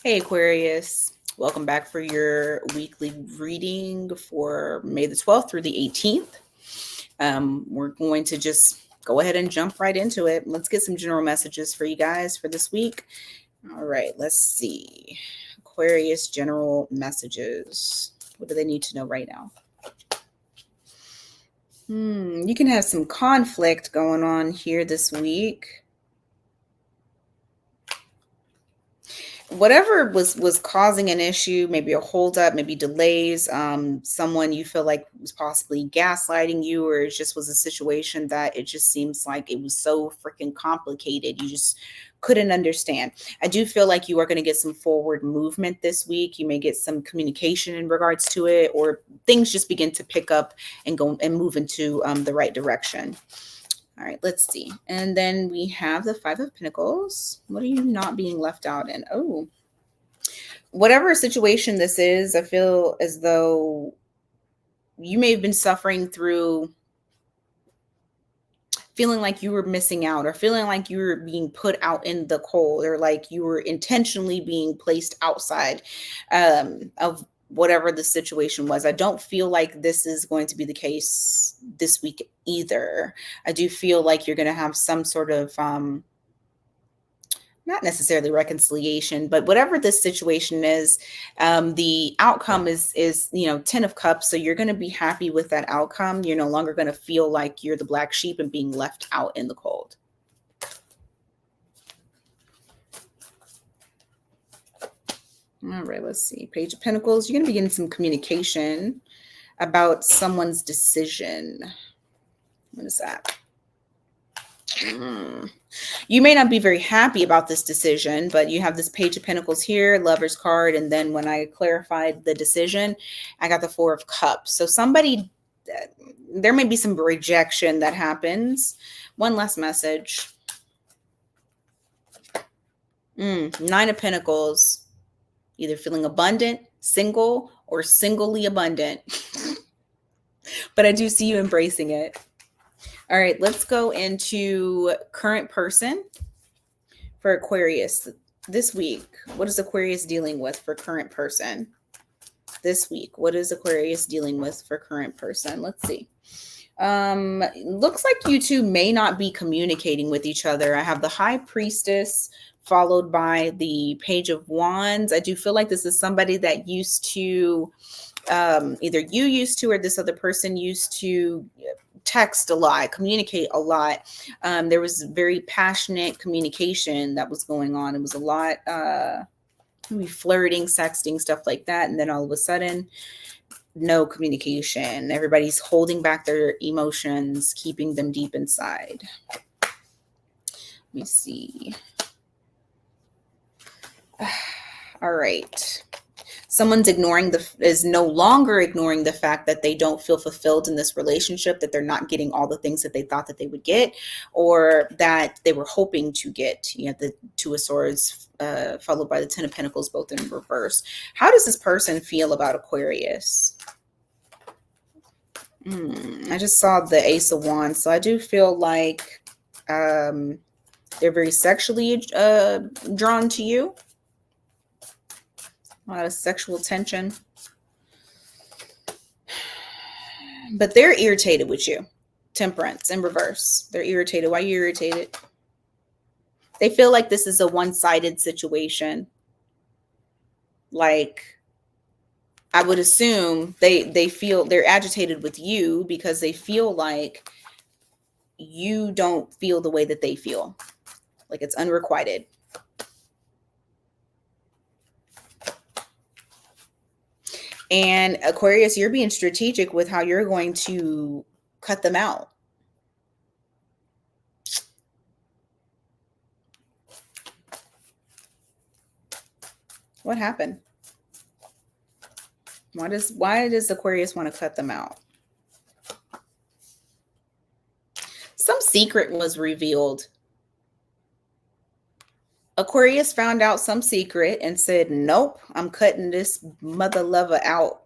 Hey Aquarius, welcome back for your weekly reading for May the 12th through the 18th. We're going to just go ahead and jump right into it. Let's get some general messages for you guys for this week. All right, let's see. Aquarius general messages. What do they need to know right now? You can have some conflict going on here this week. Whatever was causing an issue, maybe a holdup, maybe delays, someone you feel like was possibly gaslighting you, or it just was a situation that it just seems like it was so freaking complicated. You just couldn't understand. I do feel like you are going to get some forward movement this week. You may get some communication in regards to it, or things just begin to pick up and go and move into the right direction. All right, let's see. And then we have the Five of Pentacles. What are you not being left out in? Oh, whatever situation this is, I feel as though you may have been suffering through feeling like you were missing out, or feeling like you were being put out in the cold, or like you were intentionally being placed outside of whatever the situation was. I don't feel like this is going to be the case this week either. I do feel like you're going to have some sort of not necessarily reconciliation, but whatever this situation is, the outcome is 10 of cups. So you're going to be happy with that outcome. You're no longer going to feel like you're the black sheep and being left out in the cold. All right, let's see. Page of Pentacles. You're going to be getting some communication about someone's decision. What is that? You may not be very happy about this decision, but you have this Page of Pentacles here, Lover's card, and then when I clarified the decision, I got the Four of Cups. So there may be some rejection that happens. One last message. Nine of Pentacles. Either feeling abundant, single, or singly abundant. But I do see you embracing it. All right, let's go into current person for Aquarius this week. What is Aquarius dealing with for current person this week? What is Aquarius dealing with for current person? Let's see. Looks like you two may not be communicating with each other. I have the High Priestess followed by the Page of Wands. I do feel like this is somebody that used to either you used to or this other person used to text a lot, communicate a lot. There was very passionate communication that was going on. It was a lot maybe flirting, sexting, stuff like that. And then all of a sudden, no communication. Everybody's holding back their emotions, keeping them deep inside. Let me see. All right. Someone's is no longer ignoring the fact that they don't feel fulfilled in this relationship, that they're not getting all the things that they thought that they would get, or that they were hoping to get. You know, the Two of Swords followed by the Ten of Pentacles, both in reverse. How does this person feel about Aquarius? I just saw the Ace of Wands, so I do feel like they're very sexually drawn to you. A lot of sexual tension. But they're irritated with you. Temperance in reverse. They're irritated. Why are you irritated? They feel like this is a one-sided situation. Like, I would assume they feel they're agitated with you because they feel like you don't feel the way that they feel. Like it's unrequited. And Aquarius, you're being strategic with how you're going to cut them out. What happened? Why does Aquarius want to cut them out? Some secret was revealed. Aquarius found out some secret and said, nope, I'm cutting this mother lover out.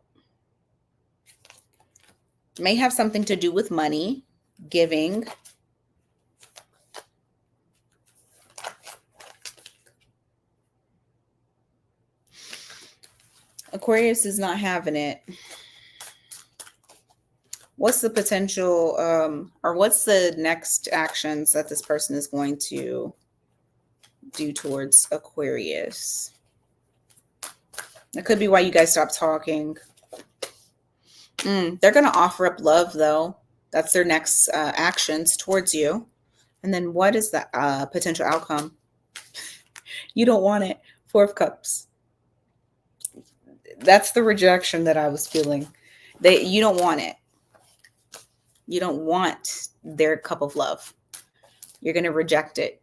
May have something to do with money, giving. Aquarius is not having it. What's the potential, or what's the next actions that this person is going to do towards Aquarius? That could be why you guys stopped talking. They're going to offer up love, though. That's their next actions towards you. And then what is the potential outcome? You don't want it. Four of Cups. That's the rejection that I was feeling. You don't want it. You don't want their cup of love. You're going to reject it.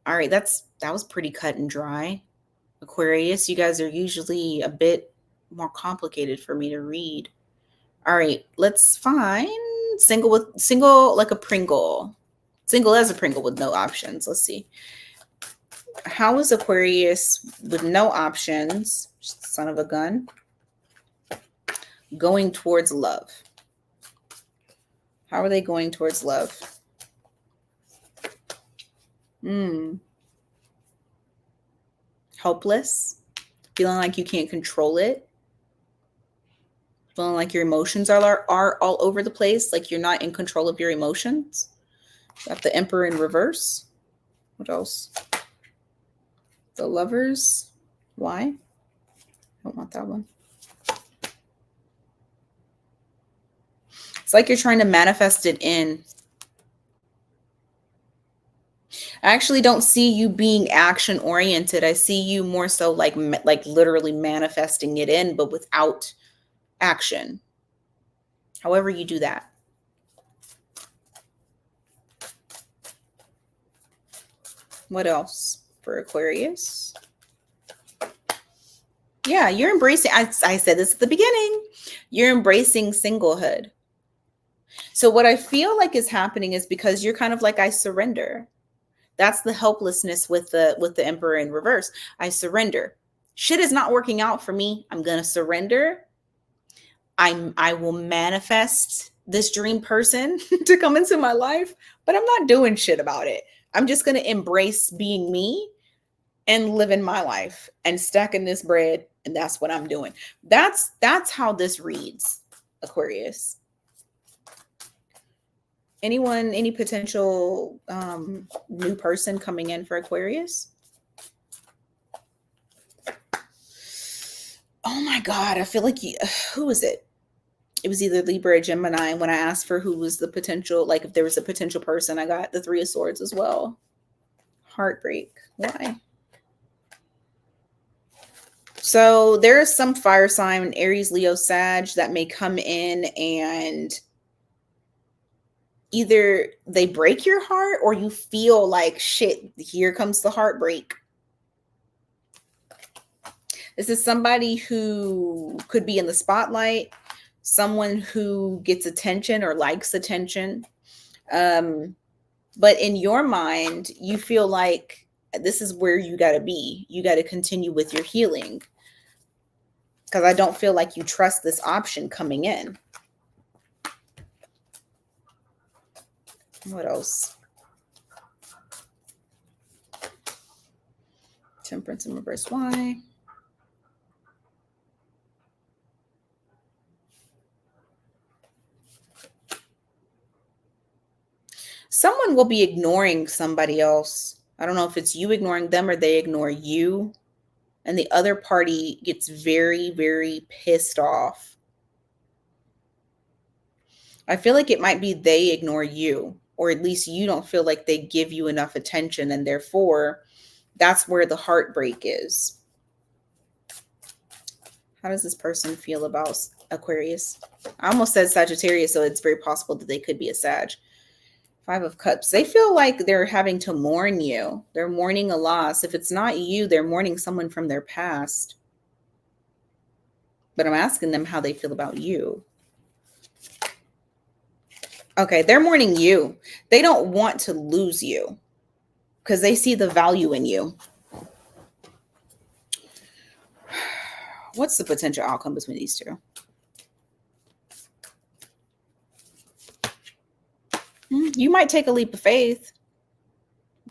All right, that was pretty cut and dry. Aquarius, you guys are usually a bit more complicated for me to read. All right, let's find single like a Pringle. Single as a Pringle with no options. Let's see. How is Aquarius with no options, son of a gun, going towards love? How are they going towards love? Helpless, feeling like you can't control it, feeling like your emotions are all over the place, like you're not in control of your emotions. Got the Emperor in reverse. What else? The Lovers. Why? I don't want that one. It's like you're trying to manifest it in. I actually don't see you being action oriented. I see you more so like literally manifesting it in, but without action. However you do that. What else for Aquarius? Yeah, you're embracing. I said this at the beginning. You're embracing singlehood. So what I feel like is happening is because you're kind of like, I surrender. That's the helplessness with the Emperor in reverse. I surrender. Shit is not working out for me. I'm going to surrender. I will manifest this dream person to come into my life, but I'm not doing shit about it. I'm just going to embrace being me and living my life and stacking this bread. And that's what I'm doing. That's how this reads, Aquarius. Anyone, any potential new person coming in for Aquarius? Oh my God, I feel like who was it? It was either Libra or Gemini. When I asked for who was the potential, like if there was a potential person, I got the Three of Swords as well. Heartbreak. Why? So there is some fire sign, Aries, Leo, Sag, that may come in and either they break your heart or you feel like, shit, here comes the heartbreak. This is somebody who could be in the spotlight, someone who gets attention or likes attention. But in your mind, you feel like this is where you got to be. You got to continue with your healing. Because I don't feel like you trust this option coming in. What else? Temperance in reverse. Why? Someone will be ignoring somebody else. I don't know if it's you ignoring them or they ignore you. And the other party gets very, very pissed off. I feel like it might be they ignore you, or at least you don't feel like they give you enough attention. And therefore, that's where the heartbreak is. How does this person feel about Aquarius? I almost said Sagittarius, so it's very possible that they could be a Sag. Five of Cups. They feel like they're having to mourn you. They're mourning a loss. If it's not you, they're mourning someone from their past. But I'm asking them how they feel about you. Okay, they're mourning you. They don't want to lose you because they see the value in you. What's the potential outcome between these two? You might take a leap of faith.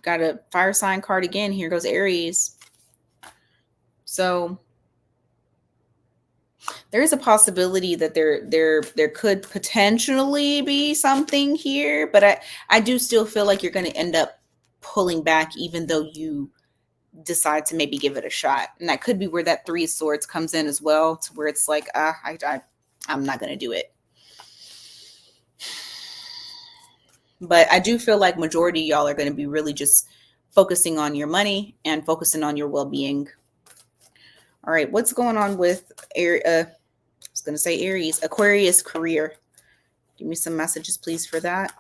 Got a fire sign card again. Here goes Aries. So There is a possibility that there could potentially be something here, but I do still feel like you're going to end up pulling back, even though you decide to maybe give it a shot. And that could be where that Three of Swords comes in as well, to where it's like, I'm not going to do it. But I do feel like majority of y'all are going to be really just focusing on your money and focusing on your well-being. All right, what's going on with I was going to say Aries, Aquarius career. Give me some messages, please, for that.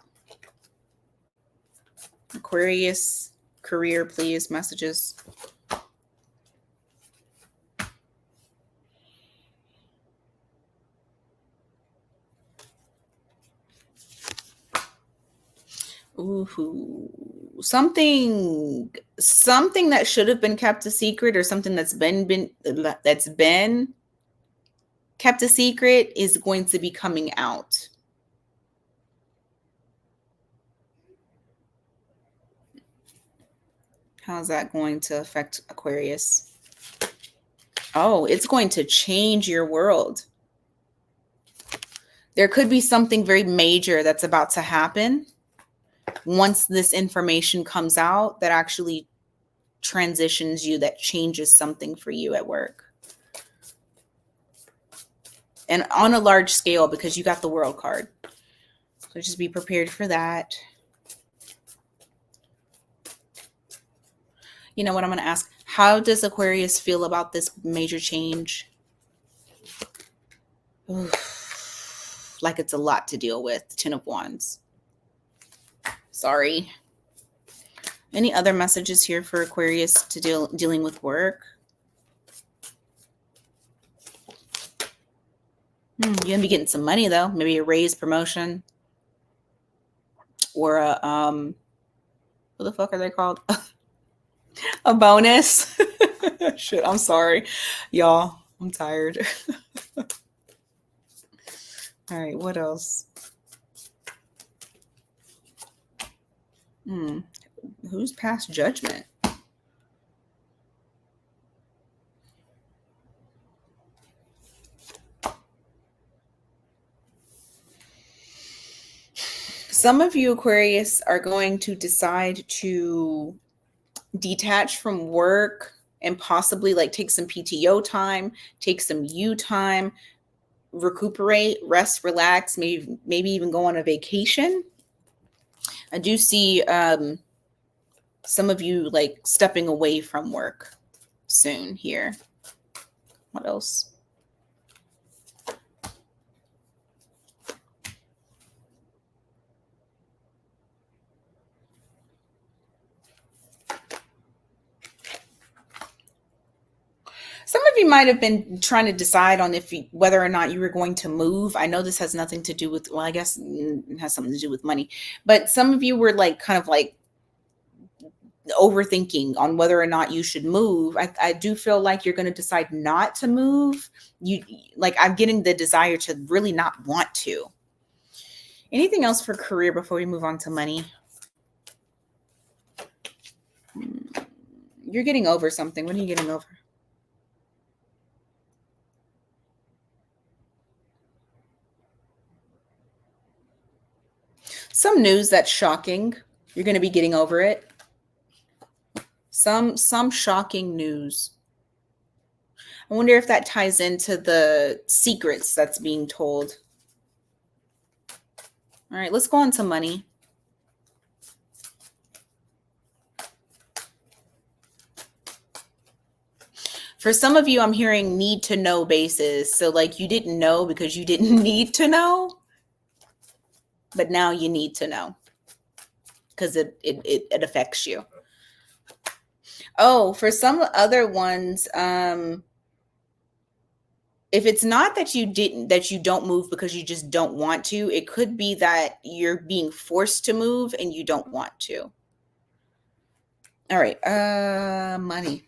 Aquarius career, please, messages. Ooh, something that should have been kept a secret, or something that's been kept a secret, is going to be coming out. How's that going to affect Aquarius? Oh, it's going to change your world. There could be something very major that's about to happen once this information comes out, that actually transitions you, that changes something for you at work. And on a large scale, because you got the World card. So just be prepared for that. You know what I'm going to ask? How does Aquarius feel about this major change? Oof, like it's a lot to deal with. Ten of Wands. Sorry. Any other messages here for Aquarius to dealing with work? You're going to be getting some money, though. Maybe a raise, promotion. Or a, what the fuck are they called? A bonus. Shit, I'm sorry. Y'all, I'm tired. All right, what else? Who's past judgment? Some of you, Aquarius, are going to decide to detach from work and possibly like take some PTO time, take some you time, recuperate, rest, relax, maybe even go on a vacation. I do see some of you like stepping away from work soon here. What else? Some of you might have been trying to decide on whether or not you were going to move. I know this has nothing to do with, well, I guess it has something to do with money, but some of you were like kind of like overthinking on whether or not you should move. I do feel like you're going to decide not to move. I'm getting the desire to really not want to. Anything else for career before we move on to money? You're getting over something. What are you getting over? Some news that's shocking. You're going to be getting over it. Some shocking news. I wonder if that ties into the secrets that's being told. All right, let's go on to money. For some of you, I'm hearing need to know basis. So like you didn't know because you didn't need to know, but now you need to know because it affects you. Oh, for some other ones, if it's not that you don't move because you just don't want to, it could be that you're being forced to move and you don't want to. All right, money.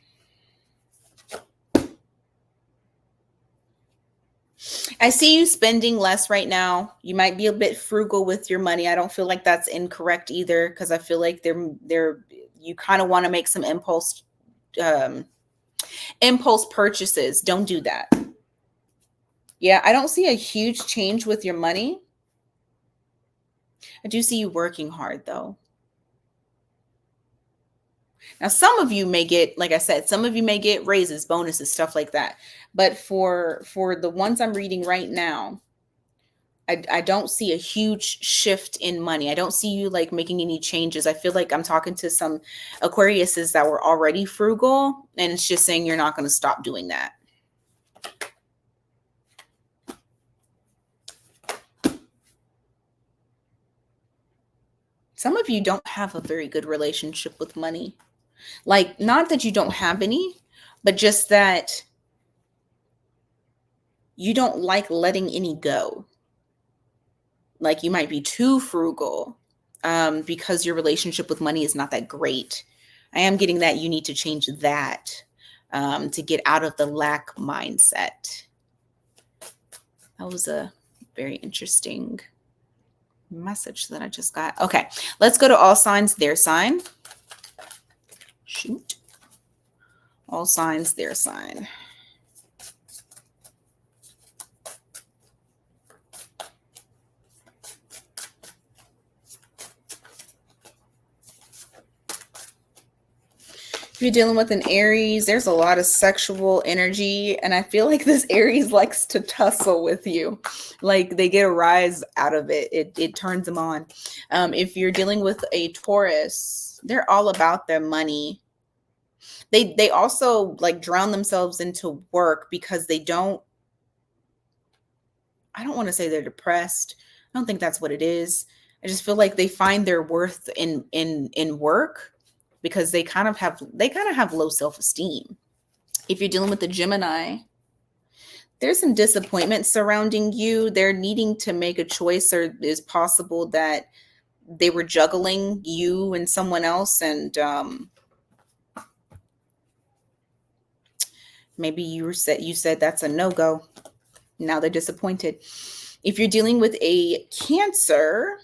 I see you spending less right now. You might be a bit frugal with your money. I don't feel like that's incorrect either, because I feel like you kind of want to make some impulse purchases. Don't do that. Yeah, I don't see a huge change with your money. I do see you working hard though. Now, some of you may get, like I said, some of you may get raises, bonuses, stuff like that. But for the ones I'm reading right now, I don't see a huge shift in money. I don't see you like making any changes. I feel like I'm talking to some Aquariuses that were already frugal, and it's just saying you're not going to stop doing that. Some of you don't have a very good relationship with money. Like, not that you don't have any, but just that you don't like letting any go. Like, you might be too frugal because your relationship with money is not that great. I am getting that you need to change that to get out of the lack mindset. That was a very interesting message that I just got. Okay, let's go to all signs, their sign. Shoot. All signs, their sign. If you're dealing with an Aries, there's a lot of sexual energy, and I feel like this Aries likes to tussle with you. Like, they get a rise out of it. It turns them on. If you're dealing with a Taurus, they're all about their money. They also like drown themselves into work because I don't want to say they're depressed. I don't think that's what it is. I just feel like they find their worth in work because they kind of have low self-esteem. If you're dealing with the Gemini, there's some disappointment surrounding you. They're needing to make a choice, or it's possible that they were juggling you and someone else, and maybe you said that's a no-go. Now they're disappointed. If you're dealing with a Cancer,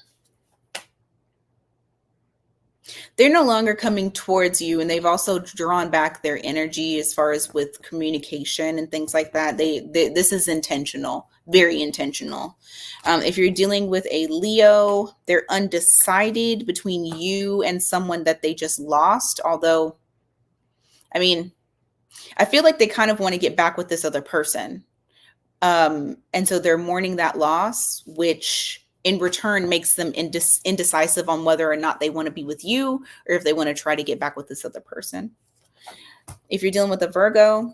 they're no longer coming towards you, and they've also drawn back their energy as far as with communication and things like that. This is intentional, very intentional. If you're dealing with a Leo, they're undecided between you and someone that they just lost. Although, I mean, I feel like they kind of want to get back with this other person. And so they're mourning that loss, which in return makes them indecisive on whether or not they want to be with you or if they want to try to get back with this other person. If you're dealing with a Virgo,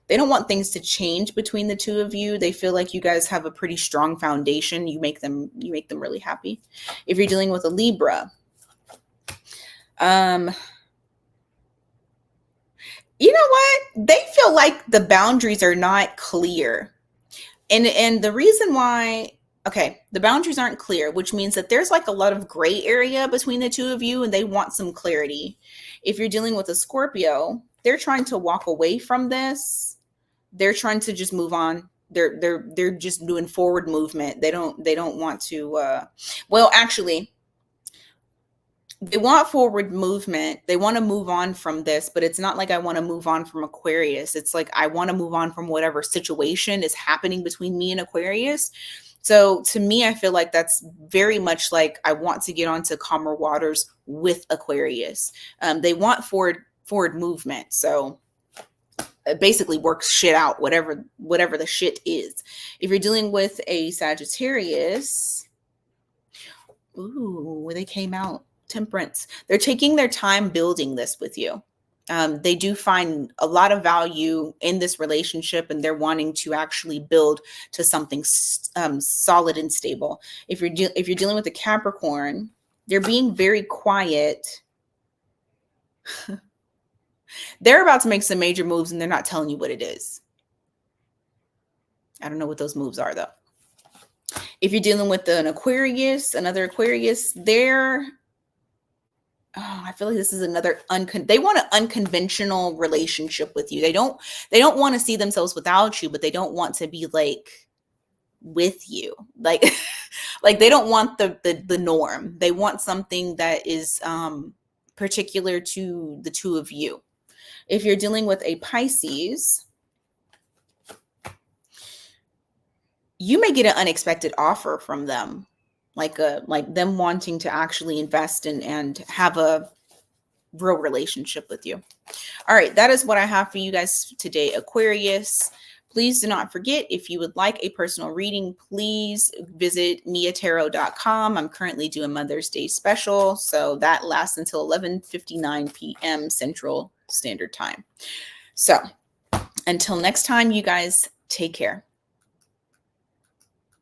they don't want things to change between the two of you. They feel like you guys have a pretty strong foundation. You make them really happy. If you're dealing with a Libra, you know what? They feel like the boundaries are not clear. And the reason why, okay, the boundaries aren't clear, which means that there's like a lot of gray area between the two of you, and they want some clarity. If you're dealing with a Scorpio, they're trying to walk away from this. They're trying to just move on. They're just doing forward movement. They don't want to well, actually, they want forward movement. They want to move on from this, but it's not like I want to move on from Aquarius. It's like I want to move on from whatever situation is happening between me and Aquarius. So to me, I feel like that's very much like I want to get onto calmer waters with Aquarius. They want forward movement. So it basically works shit out, whatever the shit is. If you're dealing with a Sagittarius, ooh, they came out Temperance. They're taking their time building this with you. They do find a lot of value in this relationship, and they're wanting to actually build to something solid and stable. If you're dealing with a Capricorn, they're being very quiet. They're about to make some major moves, and they're not telling you what it is. I don't know what those moves are, though. If you're dealing with another Aquarius, I feel like this is another they want an unconventional relationship with you. They don't want to see themselves without you, but they don't want to be like with you. Like like they don't want the norm. They want something that is particular to the two of you. If you're dealing with a Pisces, you may get an unexpected offer from them, like them wanting to actually invest and have a real relationship with you. All right, that is what I have for you guys today, Aquarius. Please do not forget, if you would like a personal reading, please visit miatarot.com. I'm currently doing Mother's Day special, so that lasts until 11:59 p.m. Central Standard Time. So until next time, you guys take care.